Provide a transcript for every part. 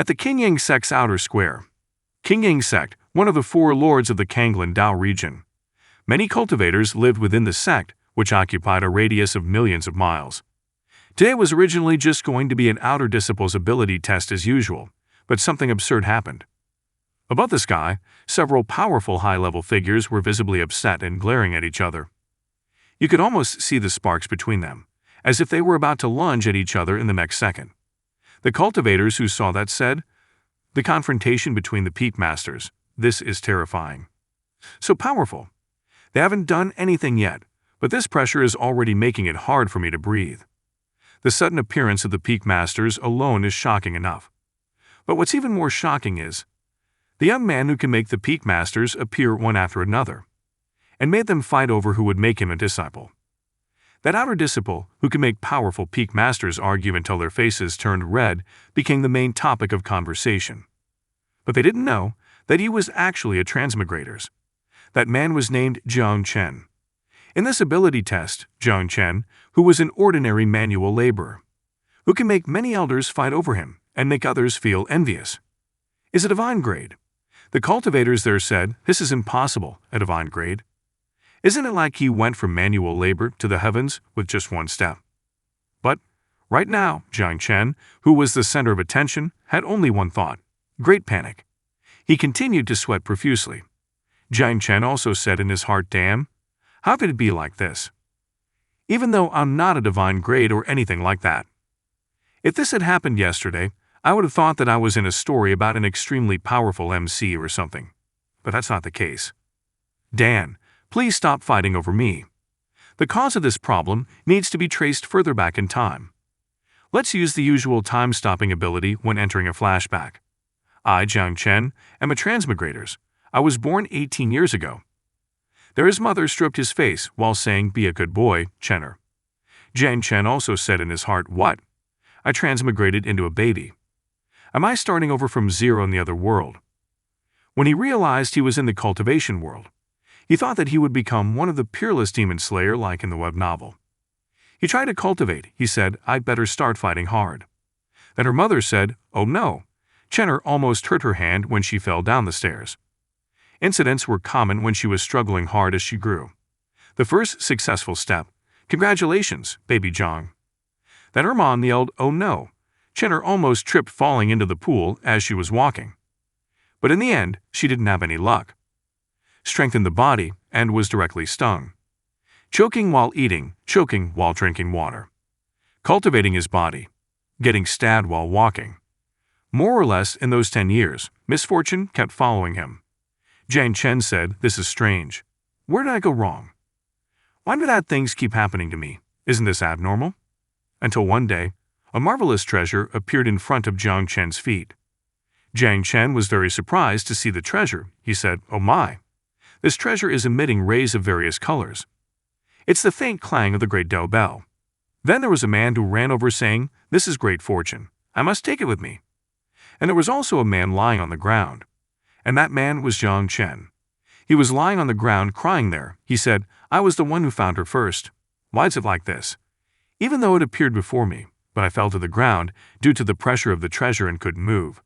At the Qingyang sect's outer square. Qingyang sect, one of the four lords of the Kanglan Dao region. Many cultivators lived within the sect, which occupied a radius of millions of miles. Today was originally just going to be an outer disciple's ability test as usual, but something absurd happened. Above the sky, several powerful high-level figures were visibly upset and glaring at each other. You could almost see the sparks between them, as if they were about to lunge at each other in the next second. The cultivators who saw that said, "The confrontation between the peak masters, this is terrifying. So powerful. They haven't done anything yet, but this pressure is already making it hard for me to breathe. The sudden appearance of the peak masters alone is shocking enough. But what's even more shocking is the young man who can make the peak masters appear one after another, and made them fight over who would make him a disciple. That outer disciple, who can make powerful peak masters argue until their faces turned red, became the main topic of conversation. But they didn't know that he was actually a transmigrator. That man was named Jiang Chen. In this ability test, Jiang Chen, who was an ordinary manual laborer, who can make many elders fight over him and make others feel envious, is a divine grade. The cultivators there said, "This is impossible, a divine grade. Isn't it like he went from manual labor to the heavens with just one step?" But right now, Jiang Chen, who was the center of attention, had only one thought: great panic. He continued to sweat profusely. Jiang Chen also said in his heart, "Damn, how could it be like this? Even though I'm not a divine grade or anything like that. If this had happened yesterday, I would have thought that I was in a story about an extremely powerful MC or something. But that's not the case. Dan, please stop fighting over me. The cause of this problem needs to be traced further back in time. Let's use the usual time-stopping ability when entering a flashback. I, Jiang Chen, am a transmigrator. I was born 18 years ago." There his mother stroked his face while saying, "Be a good boy, Chenner." Jiang Chen also said in his heart, "What? I transmigrated into a baby. Am I starting over from zero in the other world?" When he realized he was in the cultivation world, he thought that he would become one of the peerless demon slayer like in the web novel. He tried to cultivate. He said, "I'd better start fighting hard." Then her mother said, "Oh no." Chenner almost hurt her hand when she fell down the stairs. Incidents were common when she was struggling hard as she grew. The first successful step: "Congratulations, baby Jiang." Then her mom yelled, "Oh no." Chenner almost tripped falling into the pool as she was walking. But in the end, she didn't have any luck. Strengthened the body and was directly stung. Choking while eating, choking while drinking water. Cultivating his body. Getting stabbed while walking. More or less in those 10 years, misfortune kept following him. Jiang Chen said, "This is strange. Where did I go wrong? Why do bad things keep happening to me? Isn't this abnormal?" Until one day, a marvelous treasure appeared in front of Jiang Chen's feet. Jiang Chen was very surprised to see the treasure. He said, "Oh my! This treasure is emitting rays of various colors. It's the faint clang of the great Dao bell." Then there was a man who ran over saying, "This is great fortune. I must take it with me." And there was also a man lying on the ground. And that man was Jiang Chen. He was lying on the ground crying there. He said, "I was the one who found her first. Why is it like this? Even though it appeared before me, but I fell to the ground due to the pressure of the treasure and couldn't move."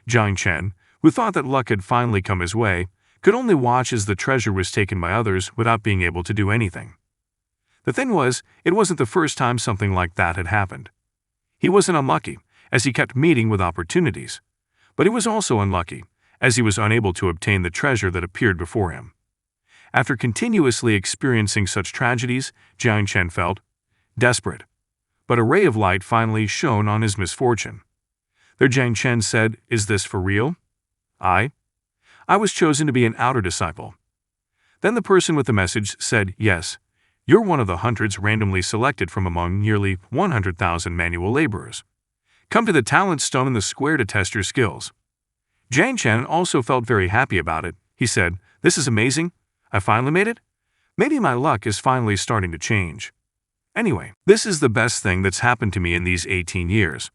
Jiang Chen, who thought that luck had finally come his way, could only watch as the treasure was taken by others without being able to do anything. The thing was, it wasn't the first time something like that had happened. He wasn't unlucky, as he kept meeting with opportunities, but he was also unlucky, as he was unable to obtain the treasure that appeared before him. After continuously experiencing such tragedies, Jiang Chen felt desperate. But a ray of light finally shone on his misfortune. There Jiang Chen said, "Is this for real? I was chosen to be an outer disciple." Then the person with the message said, "Yes, you're one of the hundreds randomly selected from among nearly 100,000 manual laborers. Come to the talent stone in the square to test your skills." Jiang Chen also felt very happy about it. He said, "This is amazing. I finally made it. Maybe my luck is finally starting to change. Anyway, this is the best thing that's happened to me in these 18 years.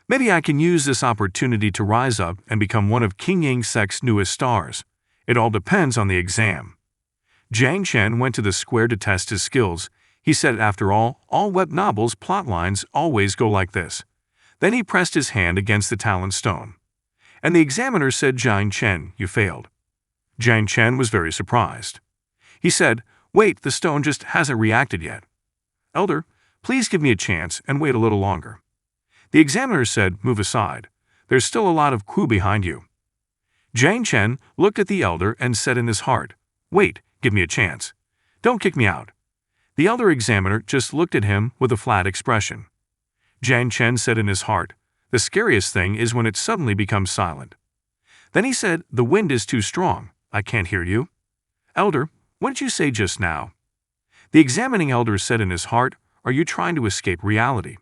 Maybe I can use this opportunity to rise up and become one of Qingyang sect's newest stars. It all depends on the exam." Jiang Chen went to the square to test his skills. He said, "After all web novels' plot lines always go like this. Then he pressed his hand against the talent stone. And the examiner said, Jiang Chen, you failed. Jiang Chen was very surprised. He said, wait, the stone just hasn't reacted yet. Elder, please give me a chance and wait a little longer. The examiner said, move aside. There's still a lot of crew behind you. Jiang Chen looked at the elder and said in his heart, wait, give me a chance. Don't kick me out. The elder examiner just looked at him with a flat expression. Jiang Chen said in his heart, the scariest thing is when it suddenly becomes silent. Then he said, the wind is too strong. I can't hear you. Elder, what did you say just now? The examining elder said in his heart, are you trying to escape reality?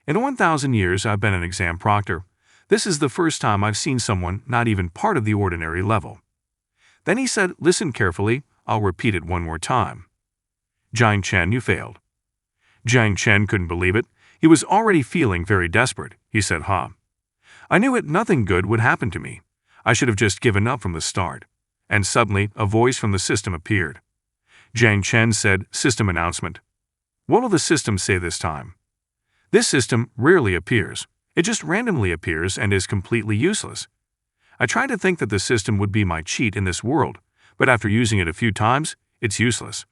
In 1,000 years I've been an exam proctor. This is the first time I've seen someone not even part of the ordinary level. Then he said, listen carefully, I'll repeat it one more time. Jiang Chen, you failed. Jiang Chen couldn't believe it. He was already feeling very desperate. He said, I knew it, nothing good would happen to me. I should have just given up from the start. And suddenly, a voice from the system appeared. Jiang Chen said, system announcement. What will the system say this time? This system rarely appears. It just randomly appears and is completely useless. I tried to think that the system would be my cheat in this world, but after using it a few times, it's useless.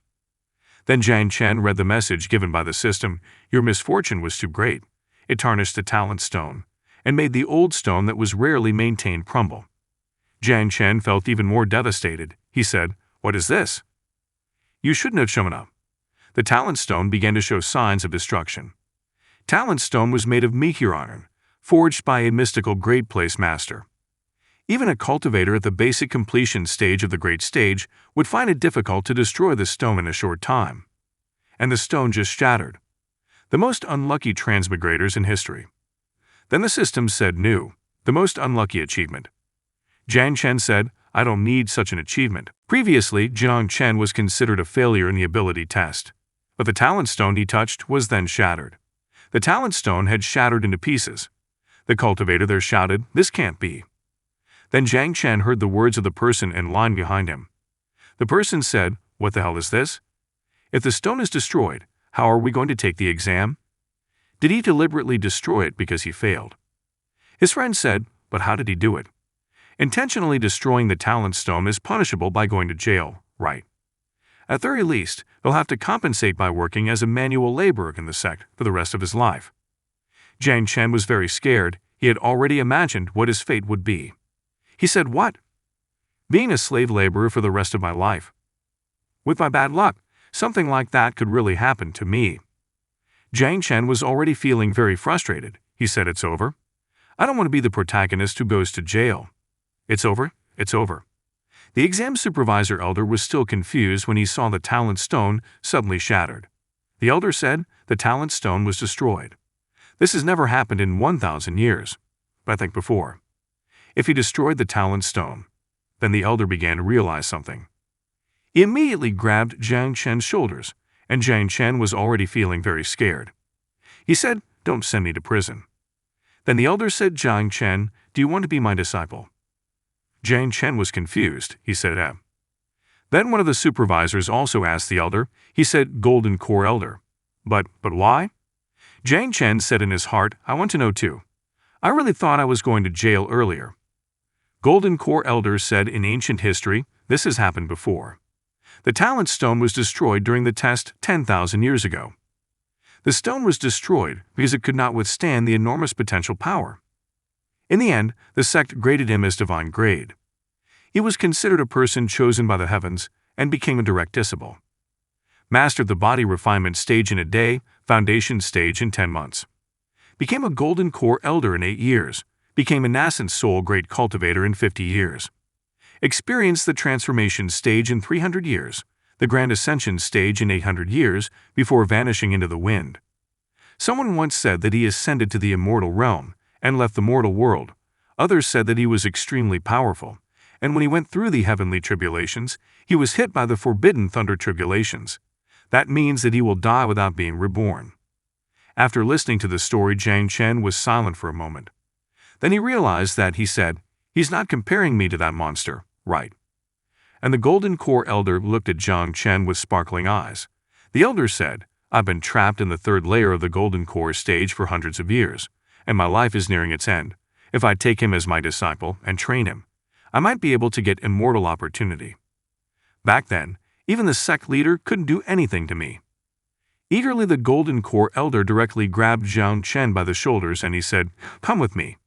Then Jiang Chen read the message given by the system. Your misfortune was too great. It tarnished the talent stone, and made the old stone that was rarely maintained crumble. Jiang Chen felt even more devastated. He said, what is this? You shouldn't have shown up. The talent stone began to show signs of destruction. Talent stone was made of meteor iron, forged by a mystical great place master. Even a cultivator at the basic completion stage of the great stage would find it difficult to destroy the stone in a short time. And the stone just shattered. The most unlucky transmigrators in history. Then the system said new, the most unlucky achievement. Jiang Chen said, I don't need such an achievement. Previously, Jiang Chen was considered a failure in the ability test. But the talent stone he touched was then shattered. The talent stone had shattered into pieces. The cultivator there shouted, this can't be. Then Jiang Chen heard the words of the person in line behind him. The person said, what the hell is this? If the stone is destroyed, how are we going to take the exam? Did he deliberately destroy it because he failed? His friend said, but how did he do it? Intentionally destroying the talent stone is punishable by going to jail, right? At the very least, he'll have to compensate by working as a manual laborer in the sect for the rest of his life. Jiang Chen was very scared. He had already imagined what his fate would be. He said, what? Being a slave laborer for the rest of my life. With my bad luck, something like that could really happen to me. Jiang Chen was already feeling very frustrated. He said, it's over. I don't want to be the protagonist who goes to jail. It's over, it's over. The exam supervisor elder was still confused when he saw the talent stone suddenly shattered. The elder said the talent stone was destroyed. This has never happened in 1,000 years, but I think before. If he destroyed the talent stone, then the elder began to realize something. He immediately grabbed Jiang Chen's shoulders, and Jiang Chen was already feeling very scared. He said, don't send me to prison. Then the elder said, Jiang Chen, do you want to be my disciple? Jiang Chen was confused. He said, Then one of the supervisors also asked the elder. He said, Golden Core Elder. But why? Jiang Chen said in his heart, I want to know too. I really thought I was going to jail earlier. Golden Core Elder said in ancient history, this has happened before. The talent stone was destroyed during the test 10,000 years ago. The stone was destroyed because it could not withstand the enormous potential power. In the end, the sect graded him as divine grade. He was considered a person chosen by the heavens and became a direct disciple. Mastered the body refinement stage in a day, foundation stage in 10 months. Became a golden core elder in 8 years. Became a nascent soul great cultivator in 50 years. Experienced the transformation stage in 300 years, the grand ascension stage in 800 years before vanishing into the wind. Someone once said that he ascended to the immortal realm and left the mortal world. Others said that he was extremely powerful, and when he went through the heavenly tribulations, he was hit by the forbidden thunder tribulations. That means that he will die without being reborn. After listening to the story, Jiang Chen was silent for a moment. Then he realized that, he said, he's not comparing me to that monster, right? And the Golden Core Elder looked at Jiang Chen with sparkling eyes. The elder said, I've been trapped in the third layer of the Golden Core stage for hundreds of years, and my life is nearing its end. If I take him as my disciple and train him, I might be able to get immortal opportunity. Back then, even the sect leader couldn't do anything to me. Eagerly, the Golden Core Elder directly grabbed Jiang Chen by the shoulders and he said, "Come with me."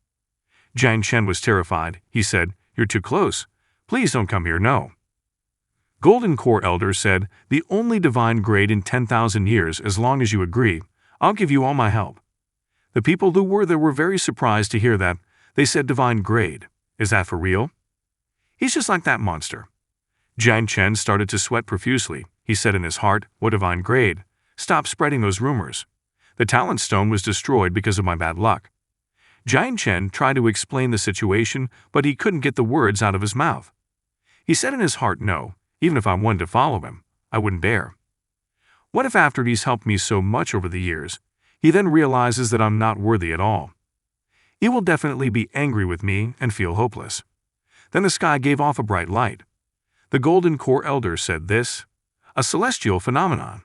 Jiang Chen was terrified. He said, "You're too close. Please don't come here, no." Golden Core Elder said, "The only divine grade in 10,000 years, as long as you agree, I'll give you all my help." The people who were there were very surprised to hear that. They said, "Divine grade? Is that for real?" "He's just like that monster." Jiang Chen started to sweat profusely. He said in his heart, "What divine grade? Stop spreading those rumors. The talent stone was destroyed because of my bad luck." Jiang Chen tried to explain the situation, but he couldn't get the words out of his mouth. He said in his heart, "No, even if I wanted to follow him, I wouldn't dare. What if after he's helped me so much over the years, he then realizes that I'm not worthy at all? He will definitely be angry with me and feel hopeless." Then the sky gave off a bright light. The Golden Core Elder said this, "A celestial phenomenon."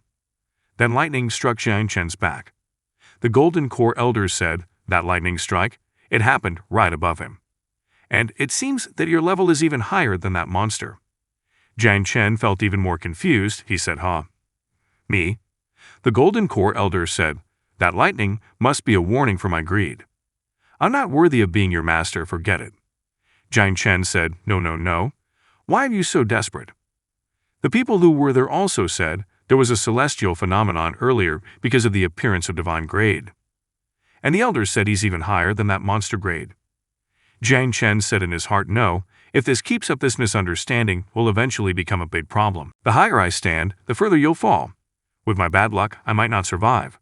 Then lightning struck Jiang Chen's back. The Golden Core Elder said, "That lightning strike, it happened right above him. And it seems that your level is even higher than that monster." Jiang Chen felt even more confused. He said, "Huh? Me?" The Golden Core Elder said, "That lightning must be a warning for my greed. I'm not worthy of being your master, forget it." Jiang Chen said, "No, no, no. Why are you so desperate?" The people who were there also said, "There was a celestial phenomenon earlier because of the appearance of divine grade." And the elders said he's even higher than that monster grade. Jiang Chen said in his heart, "No, if this keeps up, this misunderstanding will eventually become a big problem. The higher I stand, the further you'll fall. With my bad luck, I might not survive."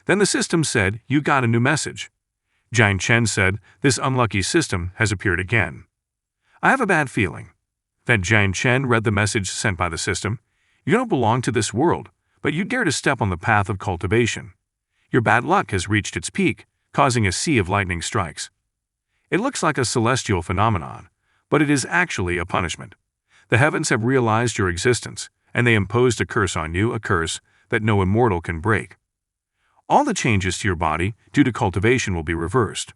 Then the system said, "You got a new message." Jiang Chen said, "This unlucky system has appeared again. I have a bad feeling." Then Jiang Chen read the message sent by the system. "You don't belong to this world, but you dare to step on the path of cultivation. Your bad luck has reached its peak, causing a sea of lightning strikes. It looks like a celestial phenomenon, but it is actually a punishment. The heavens have realized your existence, and they imposed a curse on you, a curse that no immortal can break. All the changes to your body due to cultivation will be reversed.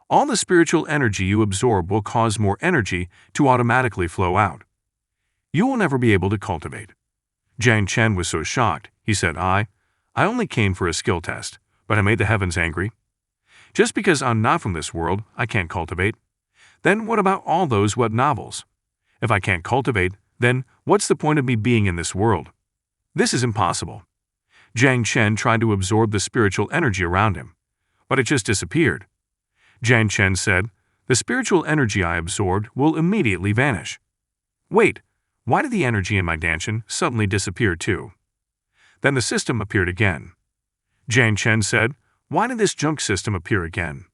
All the spiritual energy you absorb will cause more energy to automatically flow out. You will never be able to cultivate." Jiang Chen was so shocked. He said, I only came for a skill test, but I made the heavens angry. Just because I'm not from this world, I can't cultivate. Then what about all those web novels? If I can't cultivate, then what's the point of me being in this world? This is impossible." Jiang Chen tried to absorb the spiritual energy around him, but it just disappeared. Jiang Chen said, "The spiritual energy I absorbed will immediately vanish." "Wait, why did the energy in my dantian suddenly disappear too?" Then the system appeared again. Jiang Chen said, "Why did this junk system appear again?"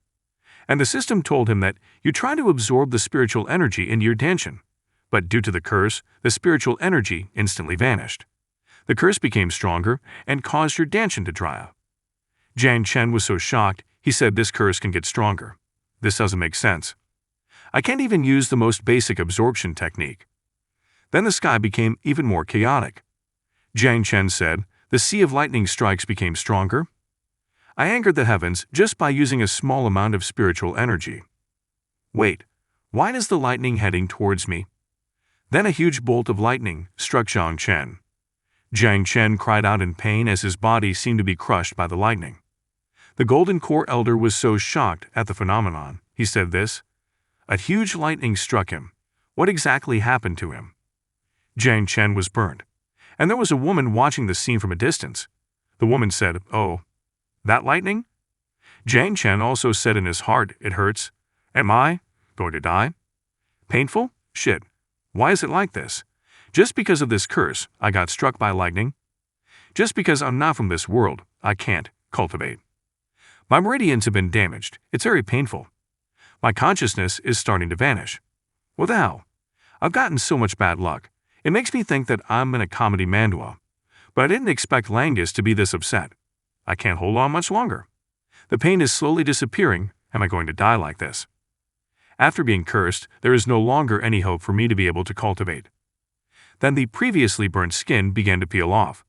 And the system told him that you tried to absorb the spiritual energy into your dantian, but due to the curse, the spiritual energy instantly vanished. The curse became stronger and caused your dantian to dry up. Jiang Chen was so shocked, he said, "This curse can get stronger. This doesn't make sense. I can't even use the most basic absorption technique." Then the sky became even more chaotic. Jiang Chen said, "The sea of lightning strikes became stronger. I angered the heavens just by using a small amount of spiritual energy. Wait, why is the lightning heading towards me?" Then a huge bolt of lightning struck Jiang Chen. Jiang Chen cried out in pain as his body seemed to be crushed by the lightning. The Golden Core Elder was so shocked at the phenomenon. He said this, "A huge lightning struck him. What exactly happened to him?" Jiang Chen was burned, and there was a woman watching the scene from a distance. The woman said, "Oh, that lightning?" Jiang Chen also said in his heart, "It hurts. Am I going to die? Painful? Shit. Why is it like this? Just because of this curse, I got struck by lightning. Just because I'm not from this world, I can't cultivate. My meridians have been damaged. It's very painful. My consciousness is starting to vanish. What the hell? I've gotten so much bad luck. It makes me think that I'm in a comedy manhwa. But I didn't expect Langus to be this upset. I can't hold on much longer. The pain is slowly disappearing. Am I going to die like this? After being cursed, there is no longer any hope for me to be able to cultivate." Then the previously burnt skin began to peel off.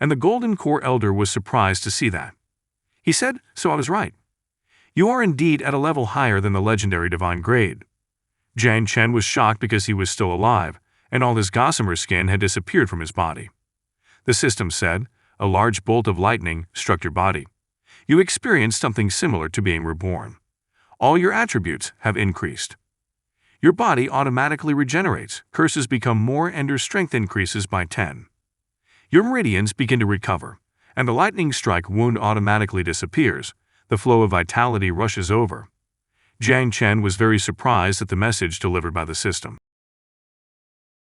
And the Golden Core Elder was surprised to see that. He said, "So I was right. You are indeed at a level higher than the legendary divine grade. Jiang Chen was shocked because he was still alive, and all his gossamer skin had disappeared from his body. The system said, "A large bolt of lightning struck your body. You experienced something similar to being reborn. All your attributes have increased. Your body automatically regenerates, curses become more, and your strength increases by 10. Your meridians begin to recover, and the lightning strike wound automatically disappears. The flow of vitality rushes over." Jiang Chen was very surprised at the message delivered by the system.